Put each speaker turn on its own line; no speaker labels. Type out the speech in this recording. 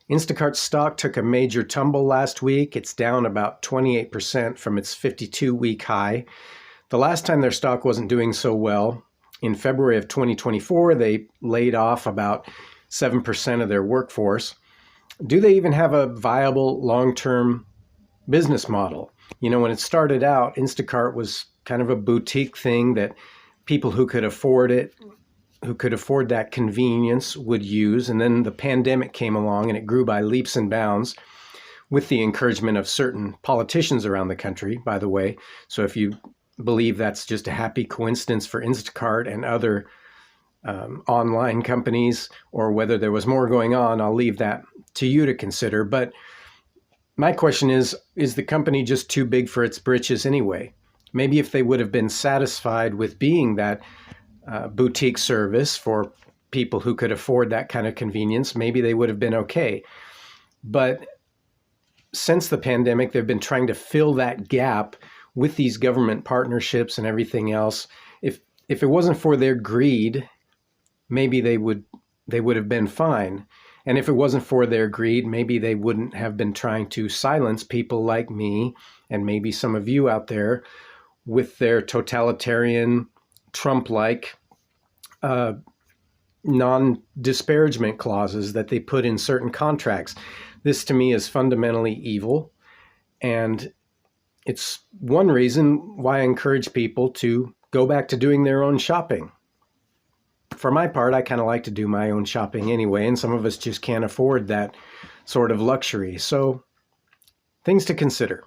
Instacart stock took a major tumble last week. It's down about 28% from its 52-week high. The last time their stock wasn't doing so well, in February of 2024, they laid off about 7% of their workforce. Do they even have a viable long-term business model? You know, when it started out, Instacart was kind of a boutique thing that people who could afford it, who could afford that convenience would use. And then the pandemic came along and it grew by leaps and bounds with the encouragement of certain politicians around the country, by the way. So if you believe that's just a happy coincidence for Instacart and other online companies, or whether there was more going on, I'll leave that to you to consider. But my question is the company just too big for its britches anyway? Maybe if they would have been satisfied with being that boutique service for people who could afford that kind of convenience, maybe they would have been okay. But since the pandemic, they've been trying to fill that gap with these government partnerships and everything else. If it wasn't for their greed, maybe they would have been fine. And if it wasn't for their greed, maybe they wouldn't have been trying to silence people like me and maybe some of you out there with their totalitarian, Trump-like non-disparagement clauses that they put in certain contracts. This to me is fundamentally evil, and it's one reason why I encourage people to go back to doing their own shopping. For my part, I kind of like to do my own shopping anyway, and some of us just can't afford that sort of luxury. So, things to consider.